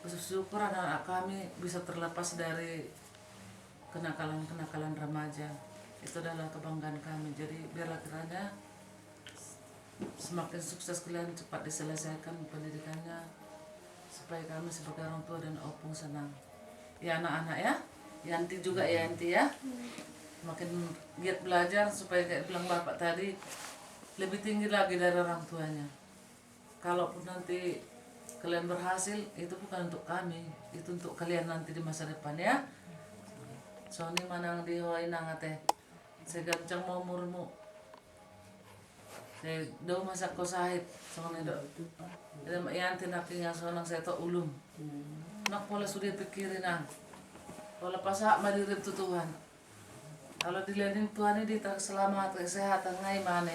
bersyukur anak-anak kami bisa terlepas dari kenakalan-kenakalan remaja. Itu adalah kebanggaan kami. Jadi biarlah kiranya semakin sukses kalian cepat diselesaikan pendidikannya, supaya kami sebagai orang tua dan opung senang. Ya anak-anak ya, Yanti juga ya Yanti ya. Makin giat belajar supaya kayak bilang bapak tadi, lebih tinggi lagi dari orang tuanya. Kalaupun nanti kalian berhasil, itu bukan untuk kami, itu untuk kalian nanti di masa depan ya. Soni manang di hoai nangate, saya gancang mau murmu, saya do masak ko sahit, soni do. Yanti nakinya sonang saya to ulum. Nak pola sudah pikirin ang, pola pasak madirip tu Tuhan. Kalau dilihatin Tuhan ini kita selamat kesehatan ngai mana,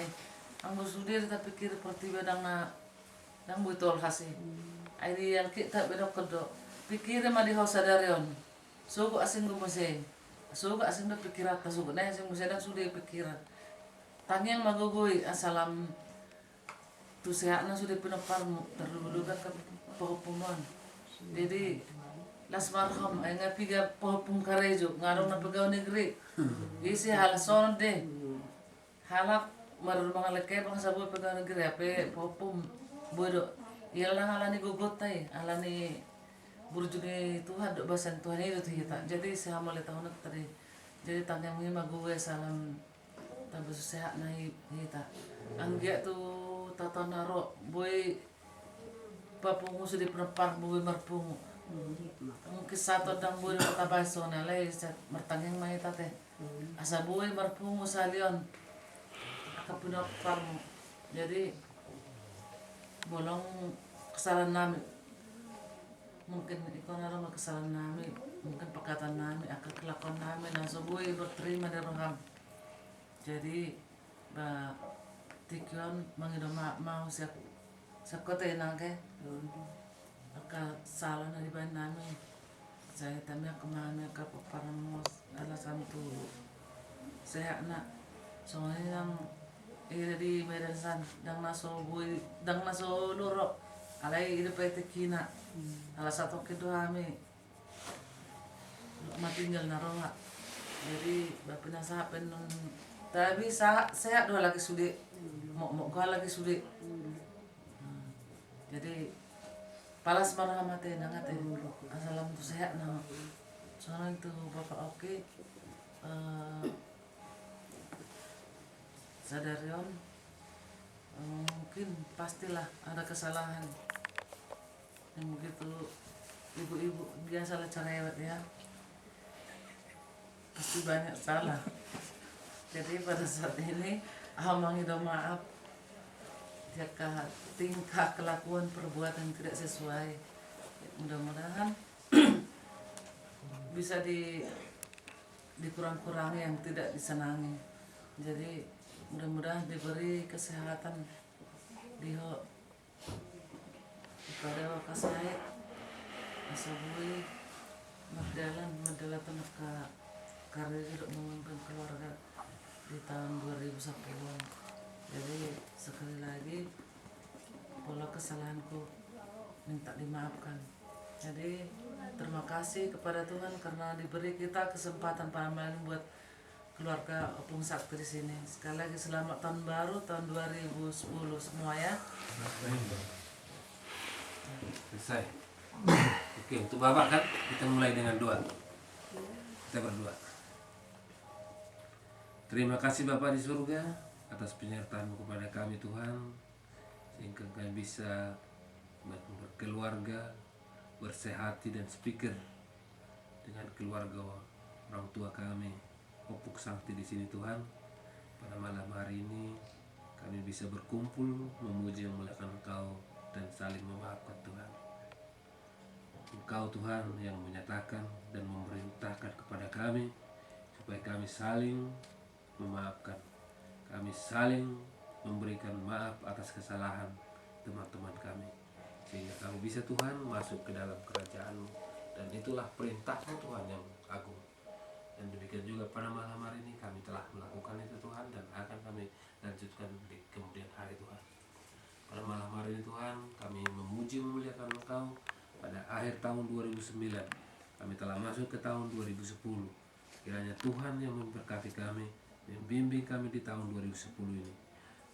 ang sudah kita pikir pertiba dang buitol kasih. Airi yang kita bedok kedok, pikirin mah di hosa darion, suku asing gumuse, suku asing dah pikiran, suku naya asing gumuse dan sudah pikiran. Tangyang magugui asalam tu sehat na sudah pinaparmu terlalu kan pohopumon. Jadi las marham ay nga piga pohopum karejo ngarong na pagaw negeri. Isi halason deh. Halak marunong mga leke bang saboy pagaw negeri ape pohopum bodo. Iyalang ala ni gugot tay, ala ni burjugi Tuhan dok basan Tuhan itu kita. Jadi sehamal tahun tadi. Jadi tangyang mga maguwe salam tabus sehat na kita. Anggia tu tata naro boy papungu sudah penepar boy marpungu. Mungkin satu dang boy kata baso na lay martangyang na ita te. Asa boy marpungu salion kapunaparmu. Jadi bolong kesalahan namin. Mungkin ikaw na lang kesalahan namin. Mungkin pakatan namin, akal kelakuan namin. Nasa boy berterima dari Roham. Jadi ba tikyon mangido mau siap kote nangke aka salah na di ban namin saya tami kemana ka paramos alasan tu sehat na soalnya yang di Medan San dang naso bui dang naso loro alai ide pete kina ala satu kedua kami matinggal naroha jadi bapak nasa pen tapi sehat dua lagi sudah mau gua lagi sudah jadi palas marhamate nangate asalam tu sehat na soalnya itu bapak oke sadarion mungkin pastilah ada kesalahan yang begitu ibu-ibu biasalah cerewet ya pasti banyak salah. Jadi pada saat ini mengido maaf jika tingkah kelakuan perbuatan tidak sesuai. Mudah-mudahan bisa dikurang-kurangi yang tidak disenangi. Jadi mudah-mudahan diberi kesehatan diho kepada wakasai asabui berjalan tanah ke karir memimpin keluarga di tahun 2010. Jadi sekali lagi pola kesalahanku minta dimaafkan. Jadi terima kasih kepada Tuhan karena diberi kita kesempatan pameran buat keluarga Opung Sakti di sini. Sekali lagi selamat tahun baru tahun 2010 semua ya. Selesai. Oke, untuk Bapak kan kita mulai dengan doa. Kita berdoa. Terima kasih Bapa di surga atas penyertaan-Mu kepada kami Tuhan, sehingga kami bisa berkeluarga, bersehati dan speaker dengan keluarga orang tua kami Opung Sakti di sini Tuhan. Pada malam hari ini kami bisa berkumpul memuji dan memuliakan Engkau dan saling memaafkan Tuhan. Engkau Tuhan yang menyatakan dan memerintahkan kepada kami supaya kami saling memaafkan, kami saling memberikan maaf atas kesalahan teman-teman kami, sehingga kami bisa Tuhan masuk ke dalam kerajaan-Mu, dan itulah perintah-Mu Tuhan yang agung. Dan demikian juga pada malam hari ini kami telah melakukan itu Tuhan, dan akan kami lanjutkan di kemudian hari Tuhan. Pada malam hari ini Tuhan kami memuji memuliakan Engkau pada akhir tahun 2009, kami telah masuk ke tahun 2010. Kiranya Tuhan yang memberkati kami, membimbing kami di tahun 2010 ini.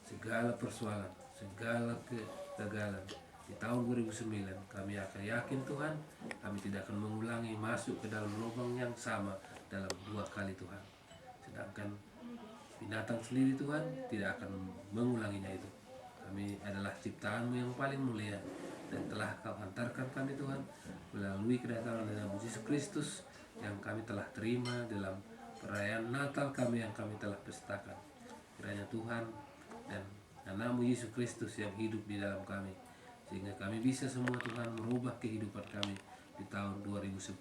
Segala persoalan, segala kegagalan di tahun 2009, kami akan yakin Tuhan, kami tidak akan mengulangi masuk ke dalam lubang yang sama dalam 2 kali Tuhan. Sedangkan binatang sendiri Tuhan tidak akan mengulanginya itu. Kami adalah ciptaan-Mu yang paling mulia, dan telah Kau hantarkan kami Tuhan melalui kedatangan Nabi Yesus Kristus yang kami telah terima dalam perayaan Natal kami yang kami telah pestakan. Kiranya Tuhan dan Anak-Mu Yesus Kristus yang hidup di dalam kami, sehingga kami bisa semua Tuhan merubah kehidupan kami di tahun 2010,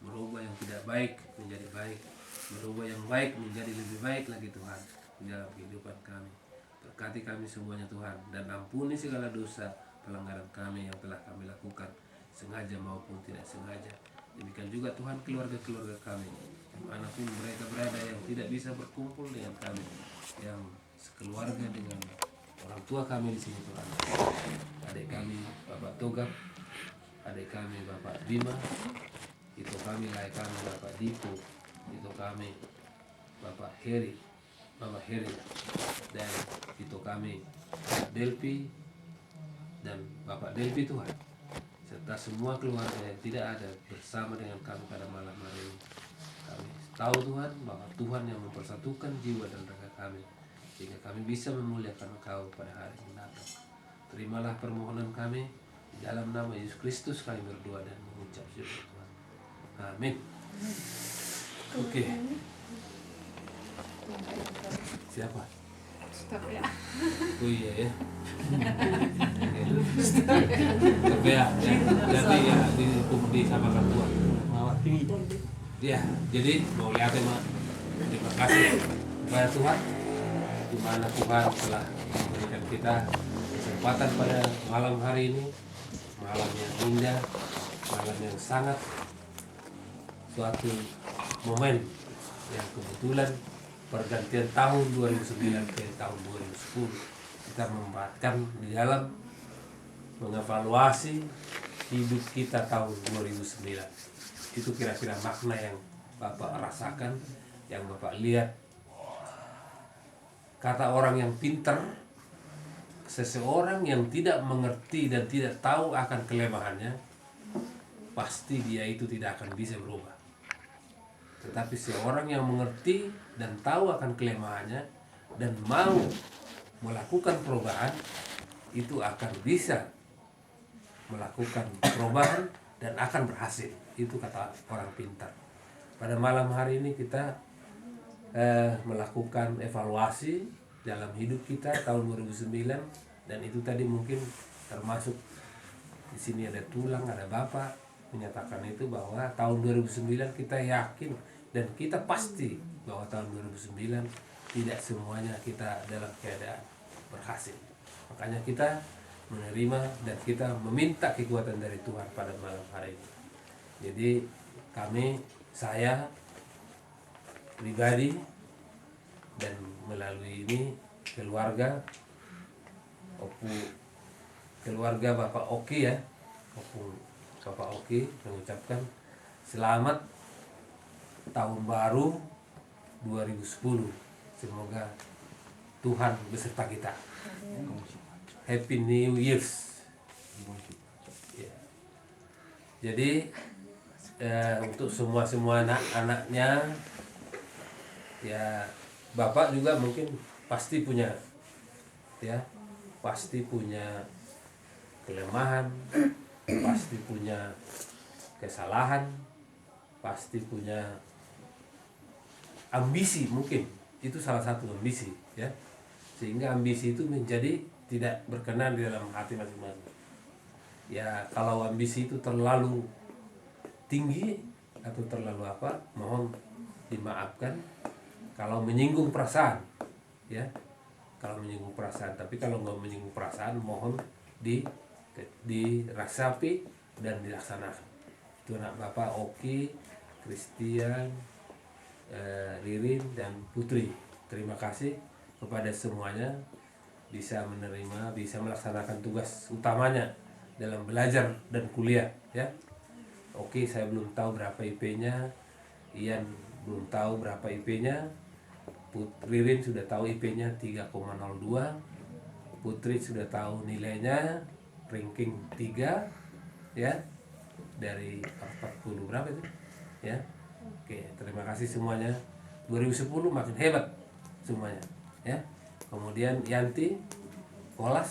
merubah yang tidak baik menjadi baik, merubah yang baik menjadi lebih baik lagi Tuhan di dalam kehidupan kami. Berkati kami semuanya Tuhan, dan ampuni segala dosa pelanggaran kami yang telah kami lakukan, sengaja maupun tidak sengaja. Demikian juga Tuhan keluarga-keluarga kami, dimanapun mereka berada, yang tidak bisa berkumpul dengan kami, yang sekeluarga dengan orang tua kami di sini Tuhan. Adik kami Bapak Togap, adik kami Bapak Bima, itu kami layak kami Bapak Dipo, itu kami Bapak Heri, Bapak Heri, dan itu kami Delpi dan Bapak Delpi Tuhan, serta semua keluarga yang tidak ada bersama dengan kami pada malam hari ini. Kami tahu Tuhan bahwa Tuhan yang mempersatukan jiwa dan raga kami, sehingga kami bisa memuliakan Engkau pada hari mendatang. Terimalah permohonan kami, di dalam nama Yesus Kristus kami berdoa dan mengucap syukur Tuhan. Amin. Oke. Siapa? Stop ya. Oh iya ya. Stop ya. Jadi ya disamakan Tuhan. Ya, jadi mau lihat ya, Mak. Terima kasih kepada Tuhan, di mana Tuhan telah memberikan kita kesempatan pada malam hari ini, malam yang indah, malam yang sangat suatu momen yang kebetulan pergantian tahun 2009 ke tahun 2010, kita membahaskan di dalam mengevaluasi hidup kita tahun 2009. Itu kira-kira makna yang Bapak rasakan, yang Bapak lihat. Kata orang yang pintar, seseorang yang tidak mengerti dan tidak tahu akan kelemahannya, pasti dia itu tidak akan bisa berubah. Tetapi seorang yang mengerti dan tahu akan kelemahannya dan mau melakukan perubahan, itu akan bisa melakukan perubahan dan akan berhasil. Itu kata orang pintar. Pada malam hari ini kita melakukan evaluasi dalam hidup kita tahun 2009, dan itu tadi mungkin termasuk di sini ada tulang, ada Bapak menyatakan itu bahwa tahun 2009 kita yakin dan kita pasti bahwa tahun 2009 tidak semuanya kita dalam keadaan berhasil. Makanya kita menerima dan kita meminta kekuatan dari Tuhan pada malam hari ini. Jadi saya pribadi dan melalui ini keluarga Bapak Oki ya, Bapak Oki mengucapkan selamat tahun baru 2010. Semoga Tuhan beserta kita. Happy New Year's. Ya. Jadi untuk semua anak-anaknya, ya Bapak juga mungkin pasti punya kelemahan, pasti punya kesalahan, pasti punya ambisi, mungkin itu salah satu ambisi ya, sehingga ambisi itu menjadi tidak berkenan di dalam hati masing-masing. Ya kalau ambisi itu terlalu tinggi atau terlalu mohon dimaafkan kalau menyinggung perasaan ya, kalau menyinggung perasaan. Tapi kalau nggak menyinggung perasaan, mohon dirasapi dan dilaksanakan. Itu anak Bapak Oki, Christian, Ririn dan Putri. Terima kasih kepada semuanya bisa menerima, bisa melaksanakan tugas utamanya dalam belajar dan kuliah ya. Oke, saya belum tahu berapa IP-nya, Ian belum tahu berapa IP-nya, Ririn sudah tahu IP-nya 3,02, Putri sudah tahu nilainya ranking 3 ya dari 40 berapa itu ya. Oke, terima kasih semuanya. 2010 makin hebat semuanya ya. Kemudian Yanti Kolas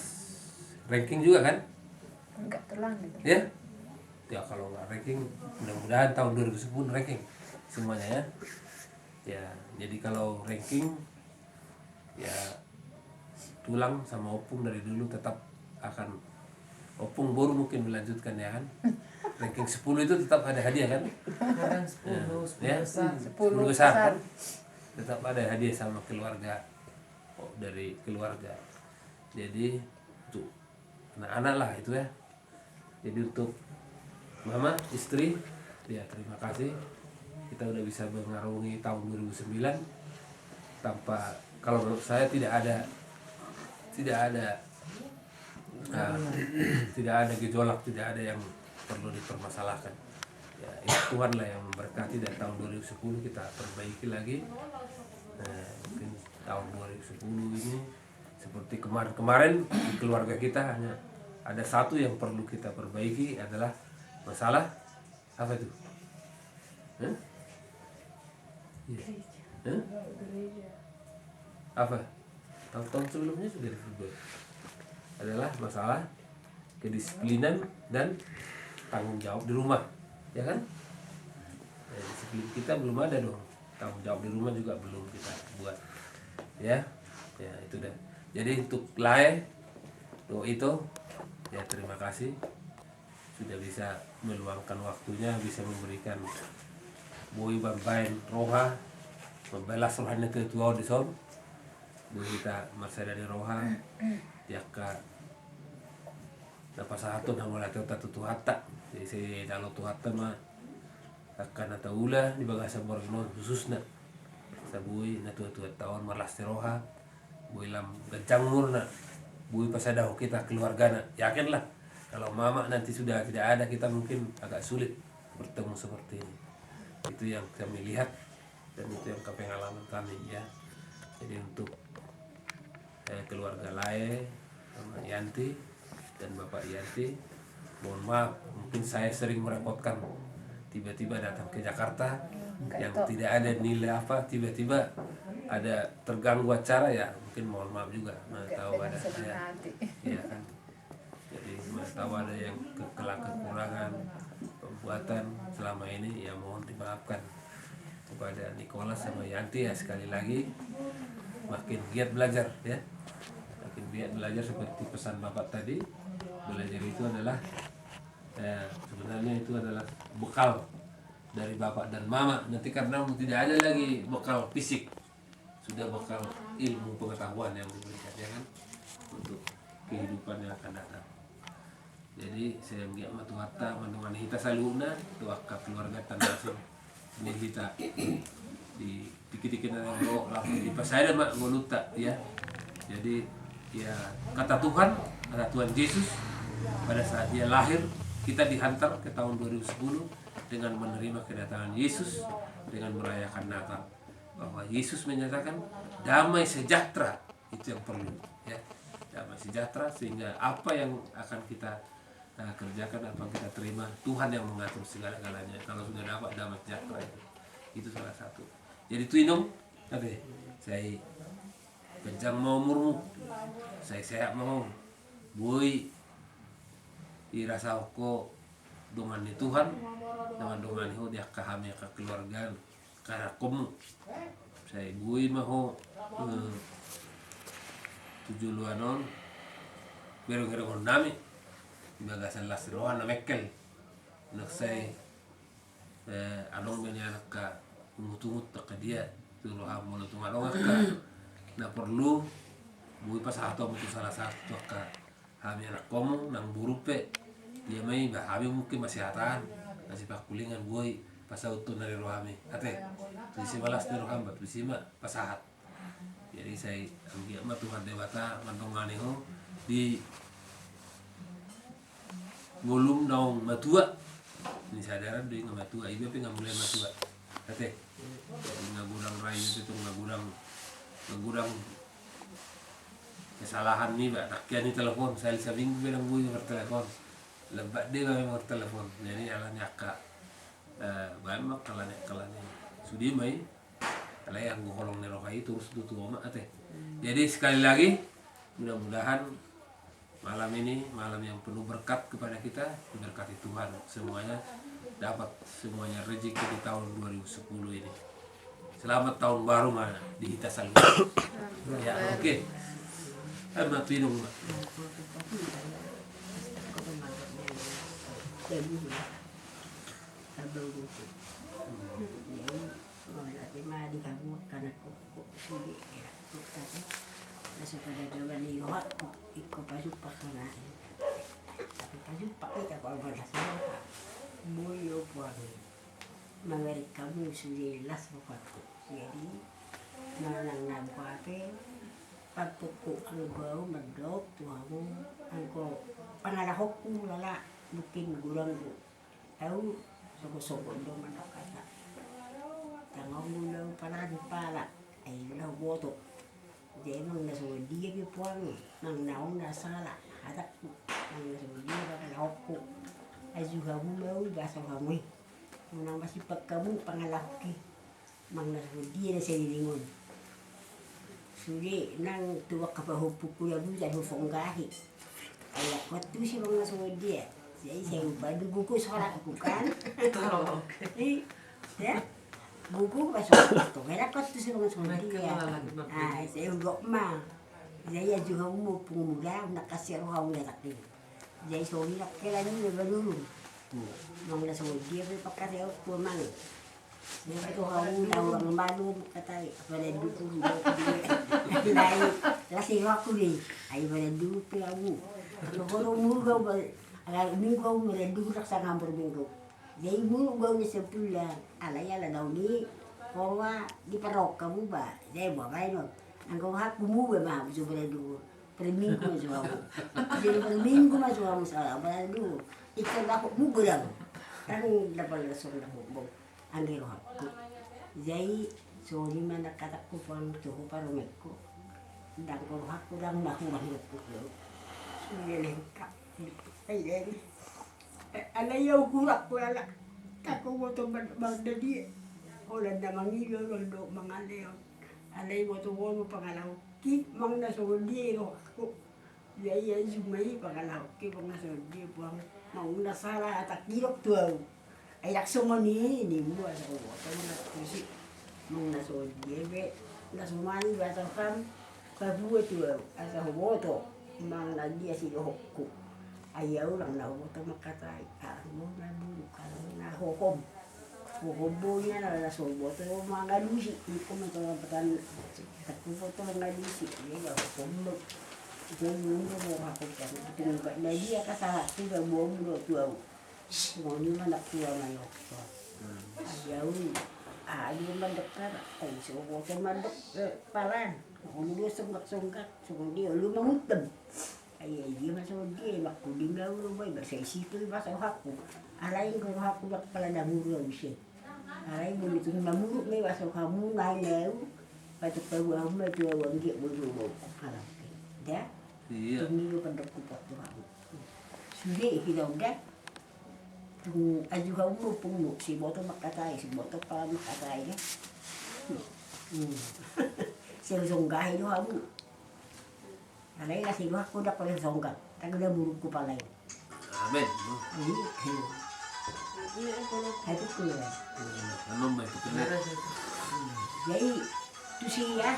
ranking juga kan? Enggak terlalu gitu. Ya. Ya kalau nggak ranking, mudah-mudahan tahun 2010 ranking semuanya ya. Ya, jadi kalau ranking ya tulang sama opung dari dulu tetap akan, opung baru mungkin melanjutkan ya kan. Ranking 10 itu tetap ada hadiah kan? Kadang 10, 10 Ya, besar. 10 besar kan? Tetap ada hadiah sama keluarga, dari keluarga. Jadi untuk anak-anak lah itu ya. Jadi untuk mama, istri, ya terima kasih. Kita udah bisa mengarungi tahun 2009 tanpa, kalau menurut saya tidak ada tidak ada gejolak, tidak ada yang perlu dipermasalahkan. Ya, itu Tuhan lah yang memberkati, dan tahun 2010 kita perbaiki lagi. Mungkin tahun 2010 ini seperti kemarin-kemarin di keluarga kita hanya ada satu yang perlu kita perbaiki, adalah masalah apa itu? Hah? Iya. Hah? Apa? Tahun sebelumnya sudah diperbaiki. Adalah masalah kedisiplinan dan tanggung jawab di rumah, ya kan? Ya, disiplin kita belum ada dong, tanggung jawab di rumah juga belum kita buat, ya itu dah. Jadi untuk Lae itu ya terima kasih sudah bisa meluangkan waktunya, bisa memberikan Bui Bambain Roha membalas rohani ketua di son. Bui kita Marsada di Roha Yaka dapat satu nama latih tatu hatta. Jadi saya dalam tuhatta mah akan atau ulah di bagasa borgnon khususnya sabui na tua tahun malas teroha bui lam gancang murna bui pasadaho kita keluargana. Yakinlah kalau mama nanti sudah tidak ada, kita mungkin agak sulit bertemu seperti ini. Itu yang kami lihat dan itu yang pengalaman kami ya. Jadi untuk keluarga Lae sama Yanti dan Bapak Yanti, mohon maaf mungkin saya sering merepotkan, tiba-tiba datang ke Jakarta yang tidak ada nilai apa, tiba-tiba ada terganggu acara, ya mungkin mohon maaf juga, tahu ada ya kan. Jadi tahu ada yang kekurangan pembuatan selama ini, ya mohon dimaafkan. Kepada Nicholas sama Yanti ya sekali lagi makin giat belajar ya, makin giat belajar seperti pesan Bapak tadi. Belajar itu adalah sebenarnya itu adalah bekal dari Bapak dan Mama nanti, karena tidak ada lagi bekal fisik, sudah bekal ilmu pengetahuan yang diberikan ya kan, untuk kehidupan yang akan datang. Jadi saya nggak matuhata mantungan kita saluna tuaka keluarga tanah ini kita di dikit-dikit nengok langsung di pasada mak ngoluta ya. Jadi ya kata Tuhan Yesus pada saat dia lahir, kita dihantar ke tahun 2010 dengan menerima kedatangan Yesus, dengan merayakan Natal, bahwa Yesus menyatakan damai sejahtera itu yang perlu ya, damai sejahtera, sehingga apa yang akan kita kerjakan, apa yang kita terima, Tuhan yang mengatur segala-galanya. Kalau sudah dapat damai sejahtera itu salah satu. Jadi tuinong apa saya kencang mau murmu, saya sehat mau boy irasa ko dengan Tuhan, dengan itu dia kami ke keluarga karena kamu saya boy mau 7 luanon bero-bero nami bagasan lasrohan na mekel nak saya anong ganyan ka umutungot ka dia tulo mo lutung anong ka na perlu buhay pa sa ato mo salah satu ka kami anak komo nang burupe dia may kami mungkin masihatan masih pakulingan buhay pasauto na rin kami ate si balas na rin bat bisima pasahat. Jadi saya ambil Tuhan dewata mantongani ho di ngulum naong matua ni sadaran deh nggak matua ibu tapi nggak mulai matua kate nggak gudang rayu itu nggak kesalahan nih mbak tak kian telepon saya seminggu bilang gue bertelepon lebat dia memang bertelepon jadi ala nyaka banyak kalanya sudi mai kalau yang gue kolong nerokai terus tutu amat ate jadi sekali lagi mudah-mudahan malam ini malam yang penuh berkat kepada kita diberkati Tuhan semuanya dapat semuanya rezeki di tahun 2010 ini selamat tahun baru mana di Hitasalur ya oke. Mbak Pinung Mbak. Kamu sudah las waktu jadi nanang apa pagpuko ang gaw magdok tuhamu angko pangalahok lala bukin gulang ko au sogo do manakata tangaw mulaw pala ay law boto jadi nang naso dia ki puang nang naong nasala hadak nang naso dia pangalahok ko ay juga mulaw basa kamu nang masih pagkamu pangalahok ki mang naso dia na sa lingon suri nang tua kapahupuku ya bu jadi fonggahi ayah waktu sih bang langsung dia jadi saya badu buku sekolah aku kan ya buku masuk itu mereka waktu sih bang langsung dia saya udah mah saya juga mau pengusaha nak kasih orang dia tak jadi sori nak kira ni baru bang langsung dia berpakai aku mang dia itu orang malu kata pada dulu lain lasih aku ni ayo pada dulu pelabu kalau murga agak minggu pada dulu tak sangat berminggu jadi murga ni sepulang alaya lah dah ni bahwa di perok kamu bah saya buat apa ni angkau aku mu bah macam pada dulu pada minggu macam aku jadi pada minggu macam aku salah pada dulu ikan aku mu geram kan dapat langsung dah bom angin aku jadi sorry mana kataku pun cukup paromeko dan kalau aku dan dah kurang aku sudah lengkap jadi ala yang kurang ala aku waktu bangda dia orang dah mangilo londo mangaleo ala yang waktu wonu pangalau ki mangda so dia aku jadi jumai pangalau ki pangalau dia buang mau nda salah tak kirok tu ay semua ni buat aku kalau nak musik mengna so dia be na sumani bahasa kan kabuat tu asa hoboto mang dia si hokku ayaw lang na hoboto makatai mo na bulu kalau na hokom hobo niya na so hoboto mga lusi ko man to patan takpo to mga lusi dia hokom mo mo ako kan tingin ka na dia kasala tiga buong do tu semua ni mana tua mayo. Ayaw, ayaw mandekar, ay so water mandek palan. Kung dia sunggak, so dia lu mangutem. Ay dia masuk dia makuding daw boy ba say sipil ba sa hakku. Alay ko hakku bak pala damuro bisi. Alay mo itu namuro may baso kamu nai lew. Patu tawa mo tu awang dia bodo harap. Dia? Iya. Ini lu pendek ku pot aku. Sudah kita udah tu ajuga umur pun si boto makatai si boto pa makatai ya si zongai do abu alai la si gua ko da ko zonga tak ada buruk ku palai amen ini itu tu anu mai tu jadi tu si ya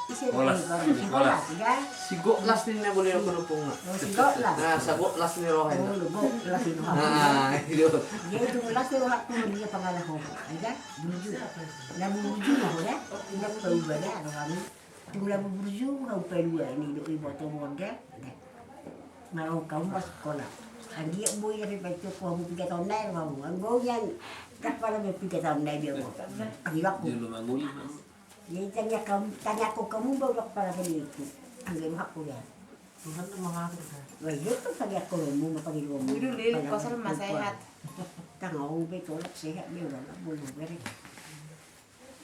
isi sekolah ya Sigok las ni na boleh ako nupong. sigok lah Ah, sabok las ni rohay na. lah si Iyo. jadi tu lah tu aku dia pangalan ko ada buju la buju mo ya ina ko ba ya no kami tu la buju kau perlu ini do ibu tu moga mau kau pas sekolah dia boy dari baca ko mo 3 tahun na mo ang goyan tak para me 3 tahun na dia mo dia lu manguli jadi tanya aku kamu baru para itu angin aku ya Tuhan tuh mengatur kan. Wah, iya tuh pagi aku lomo, pagi lomo. Dulu lili pasal mas sehat. Tangau be tolak sehat be udah lah bulu beri.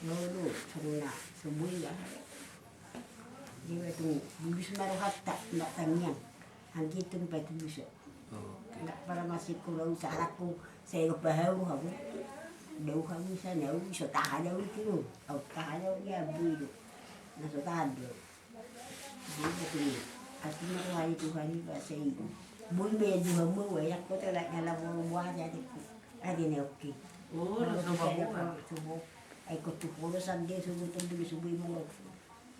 Lalu semua semua ya. Dia tu bibis maru hatta nak tangian. Angki tu pai tu bisa. Oke. Nak para masih kulau saraku saya kebahau aku. Dau kamu sana bisa tahan jauh itu. Au tahan jauh ya bu. Nah so tahan jauh. Jadi tu artinya hari Tuhan ini bahasa itu. Bui be juga mau ya kau telah nyala buah jadi. Ada ni okey. Oh, udah coba buka. Subuh. Ay ko tu puro sande subuh tu di subuh mo.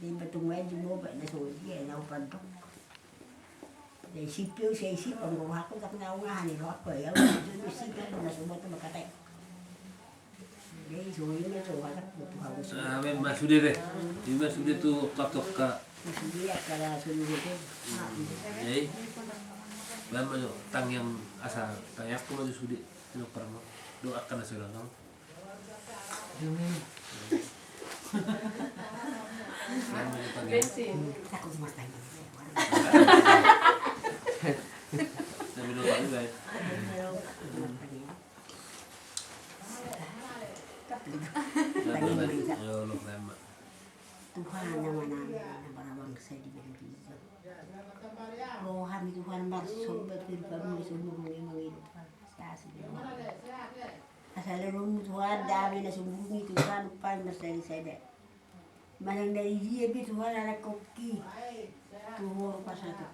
Di betung medyo mo ba na so dia na upadok. Dai sipyo siya isip ang buha ko tak na nga ni ro ko ya. Ju sipyo na subuh tu makatay. Dai so ini so wala ko tu halos. Amin Mas Sudi deh. Ini Mas Sudi tuh kotok ke Dia kala subuh tu. Jadi, bang maju tang yang asal tang aku maju Sudi itu pernah doakan hasil kamu. Ini Bang maju panggil. Takut mas tanya. Saya doa juga. Ya Allah lama. Tuhan nama bangsa di Indonesia. Rohani Tuhan marsum betul kami semua mengiru asal rum Tuhan dami na sumbungi Tuhan pan masari sada. Manang dari dia bi Tuhan anak koki. Tuhur pasatu.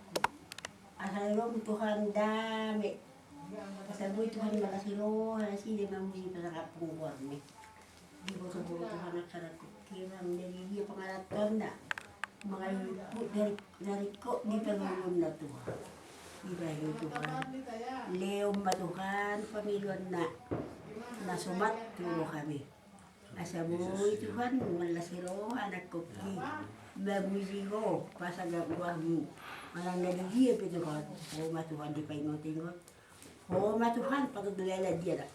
Asal rum Tuhan dami. Asal boy Tuhan malasiro halasi dia mamusi pasakapung warmi. Di bawah Tuhan akan koki ram dari dia pengalaman na. Mga ibu dari kok di pangulong na Tuhan. Dahil Tuhan. Leo Tuhan pamiluan na nasumat tulo kami. Asa buhay Tuhan malasiro anak koki. Bamusigo pasagawa mo. Malang naligi Tuhan. O Tuhan di paingot-ingot. O Tuhan pagdulala dia na.